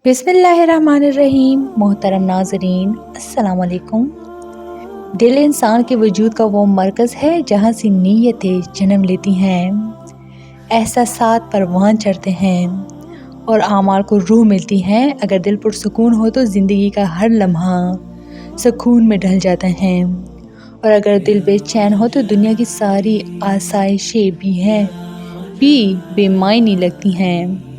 बिस्मिल्लाहिर्रहमानिर्रहीम। मोहतरम नाज़रीन, अस्सलाम वालेकुम। दिल इंसान के वजूद का वो मरकज़ है जहाँ से नीयतें जन्म लेती हैं, एहसासात परवान चढ़ते हैं और आमाल को रूह मिलती है। अगर दिल पुरसुकून हो तो ज़िंदगी का हर लम्हा सुकून में ढल जाता है, और अगर दिल बेचैन हो तो दुनिया की सारी आसाइशें भी बेमायनी लगती हैं।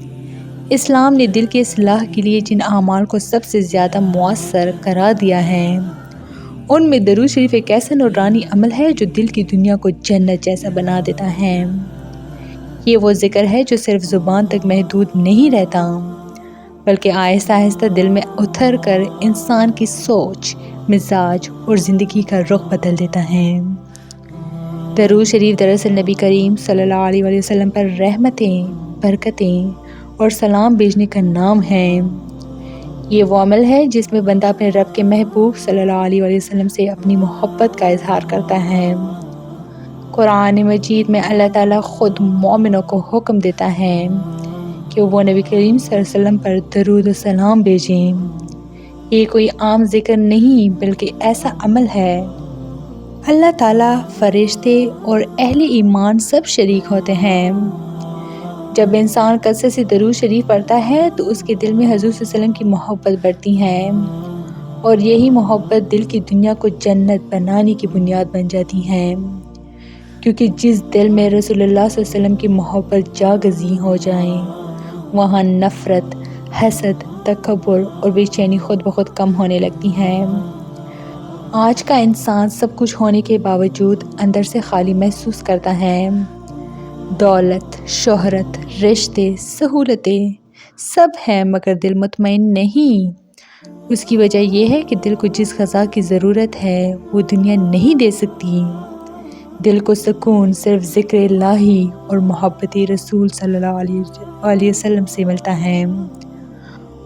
इस्लाम ने दिल की इस्लाह के लिए जिन आमाल को सबसे ज़्यादा मुअस्सर करार दिया है, उनमें दरूद शरीफ एक ऐसा नूरानी अमल है जो दिल की दुनिया को जन्नत जैसा बना देता है। ये वो ज़िक्र है जो सिर्फ ज़ुबान तक महदूद नहीं रहता, बल्कि आहिस्ता आहिस्ता दिल में उतर कर इंसान की सोच, मिजाज और ज़िंदगी का रुख बदल देता है। दरूद शरीफ दरअसल नबी करीम सल्लल्लाहु अलैहि वसल्लम पर रहमतें, बरकतें और सलाम भेजने का नाम है। ये वो अमल है जिसमें बंदा अपने रब के महबूब सल्लल्लाहु अलैहि वसल्लम से अपनी मोहब्बत का इजहार करता है। कुरान मजीद में अल्लाह ताला खुद मोमिनों को हुक्म देता है कि वो नबी करीम सल्लल्लाहु अलैहि वसल्लम पर दरूद और सलाम भेजें। ये कोई आम जिक्र नहीं, बल्कि ऐसा अमल है अल्लाह ताला, फरिश्ते और अहले ईमान सब शरीक होते हैं। जब इंसान कसरत से दरूद शरीफ पढ़ता है तो उसके दिल में हज़ूर सल्लल्लाहु अलैहि वसल्लम की मोहब्बत बढ़ती है, और यही मोहब्बत दिल की दुनिया को जन्नत बनाने की बुनियाद बन जाती है। क्योंकि जिस दिल में रसूलुल्लाह सल्लल्लाहु अलैहि वसल्लम की मोहब्बत जागज़ी हो जाए, वहाँ नफ़रत, हसद, तकब्बुर और बेचैनी खुद ब खुद कम होने लगती हैं। आज का इंसान सब कुछ होने के बावजूद अंदर से खाली महसूस करता है। दौलत, शोहरत, रिश्ते, सहूलतें सब हैं, मगर दिल मुतमईन नहीं। उसकी वजह यह है कि दिल को जिस ग़ज़ा की ज़रूरत है वो दुनिया नहीं दे सकती। दिल को सुकून सिर्फ़ ज़िक्र इलाही और मोहब्बत रसूल सल्लल्लाहु अलैहि वसल्लम से मिलता है,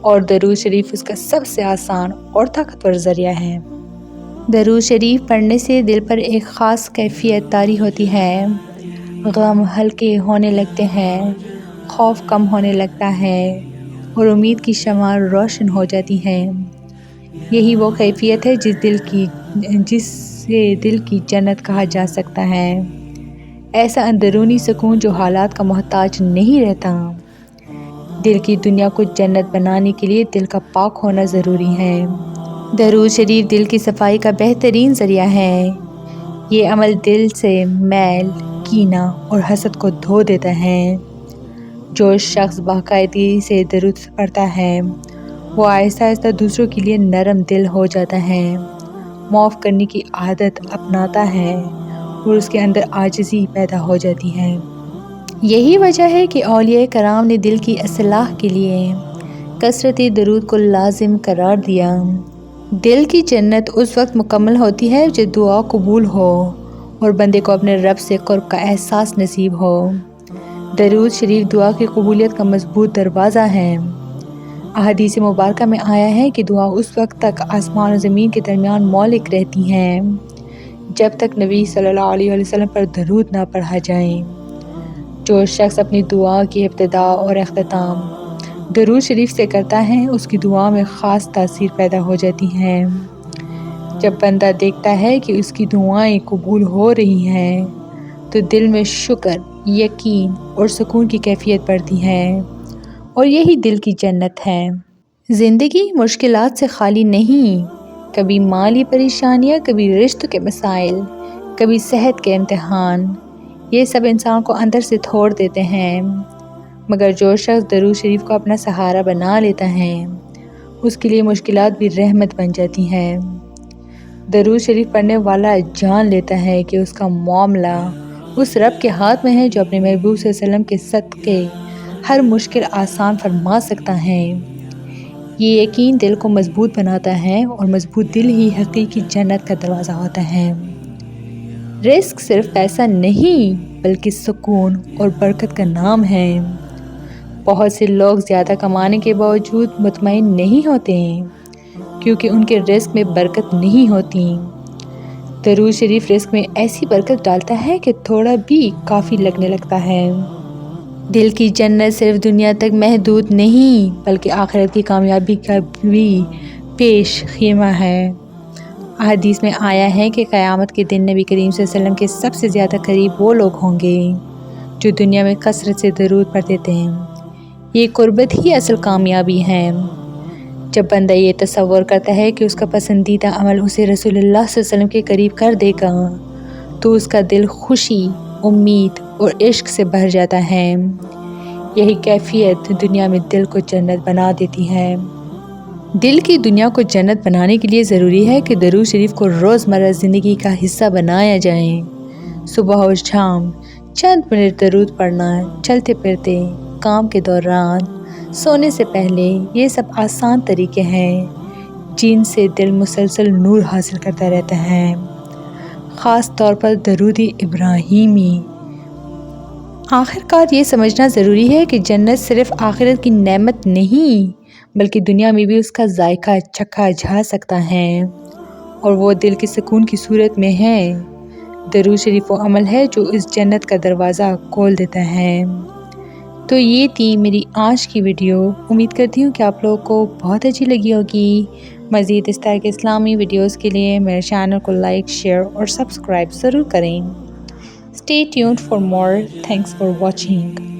और दरूद शरीफ उसका सबसे आसान और ताकतवर ज़रिया है। दरूद शरीफ पढ़ने से दिल पर एक ख़ास कैफियत तारी होती है। गम हल्के होने लगते हैं, खौफ कम होने लगता है और उम्मीद की शम्मा रोशन हो जाती है। यही वो कैफियत है जिससे दिल की जन्नत कहा जा सकता है। ऐसा अंदरूनी सुकून जो हालात का मोहताज नहीं रहता। दिल की दुनिया को जन्नत बनाने के लिए दिल का पाक होना ज़रूरी है। दरूद शरीफ दिल की सफाई का बेहतरीन ज़रिया है। ये अमल दिल से मैल, कीना और हसद को धो देता है। जो शख्स बाकायदगी से दरूद पढ़ता है वो आहिस्ता आहिस्ता दूसरों के लिए नरम दिल हो जाता है, माफ़ करने की आदत अपनाता है और उसके अंदर आजिज़ी पैदा हो जाती है। यही वजह है कि औलिया कराम ने दिल की इस्लाह के लिए कसरत दरूद को लाजिम करार दिया। दिल की जन्नत उस वक्त मुकम्मल होती है जब दुआ कबूल हो और बंदे को अपने रब से क़ुर्ब का एहसास नसीब हो। दरूद शरीफ दुआ की कबूलियत का मजबूत दरवाज़ा है। अहादीस मुबारका में आया है कि दुआ उस वक्त तक आसमान और ज़मीन के दरमियान मौलिक रहती हैं जब तक नबी सल्लल्लाहु अलैहि वसल्लम पर दरूद ना पढ़ा जाए। जो शख्स अपनी दुआ की इब्तिदा और इख्तिताम दरूद शरीफ से करता है, उसकी दुआ में ख़ास तासीर पैदा हो जाती है। जब बंदा देखता है कि उसकी दुआएं कबूल हो रही हैं तो दिल में शुक्र, यकीन और सुकून की कैफियत बढ़ती है, और यही दिल की जन्नत है। ज़िंदगी मुश्किलात से खाली नहीं। कभी माली परेशानियाँ, कभी रिश्तों के मसाइल, कभी सेहत के इम्तिहान, ये सब इंसान को अंदर से तोड़ देते हैं। मगर जो शख्स दरूद शरीफ को अपना सहारा बना लेता है, उसके लिए मुश्किलात भी रहमत बन जाती हैं। दरूद शरीफ पढ़ने वाला जान लेता है कि उसका मामला उस रब के हाथ में है जो अपने महबूब सल्लल्लाहु अलैहि वसल्लम के सदक़े हर मुश्किल आसान फरमा सकता है। ये यकीन दिल को मजबूत बनाता है, और मजबूत दिल ही हकीकी जन्नत का दरवाज़ा होता है। रिस्क सिर्फ पैसा नहीं, बल्कि सुकून और बरकत का नाम है। बहुत से लोग ज़्यादा कमाने के बावजूद मुतमईन नहीं होते, क्योंकि उनके रिस्क में बरकत नहीं होती। दरूद शरीफ रिस्क में ऐसी बरकत डालता है कि थोड़ा भी काफ़ी लगने लगता है। دل کی جنت صرف دنیا تک محدود نہیں بلکہ آخرت کی کامیابی کا بھی پیش خیمہ ہے۔ احادیث میں آیا ہے کہ قیامت کے دن نبی کریم صلی اللہ علیہ وسلم کے سب سے زیادہ قریب وہ لوگ ہوں گے جو دنیا میں کثرت سے درود پڑھتے تھے۔ یہ قربت ہی اصل کامیابی ہے۔ جب بندہ یہ تصور کرتا ہے کہ اس کا پسندیدہ عمل اسے رسول اللہ صلی اللہ علیہ وسلم کے قریب کر دے گا تو اس کا دل خوشی، امید اور عشق سے بھر جاتا ہے۔ یہی کیفیت دنیا میں دل کو جنت بنا دیتی ہے۔ دل کی دنیا کو جنت بنانے کے لیے ضروری ہے کہ درود شریف کو روزمرہ زندگی کا حصہ بنایا جائے۔ صبح اور شام چند منٹ درود پڑھنا، چلتے پھرتے، کام کے دوران، سونے سے پہلے، یہ سب آسان طریقے ہیں جن سے دل مسلسل نور حاصل کرتا رہتا ہے۔ خاص طور پر درود ابراہیمی۔ آخرکار یہ سمجھنا ضروری ہے کہ جنت صرف آخرت کی نعمت نہیں بلکہ دنیا میں بھی اس کا ذائقہ چکھا جا سکتا ہے، اور وہ دل کے سکون کی صورت میں ہے۔ درود شریف وہ عمل ہے جو اس جنت کا دروازہ کھول دیتا ہے۔ تو یہ تھی میری آج کی ویڈیو۔ امید کرتی ہوں کہ آپ لوگوں کو بہت اچھی لگی ہوگی۔ مزید اس طرح کے اسلامی ویڈیوز کے لیے میرے چینل کو لائک، شیئر اور سبسکرائب ضرور کریں۔ Stay tuned for more. Thanks for watching.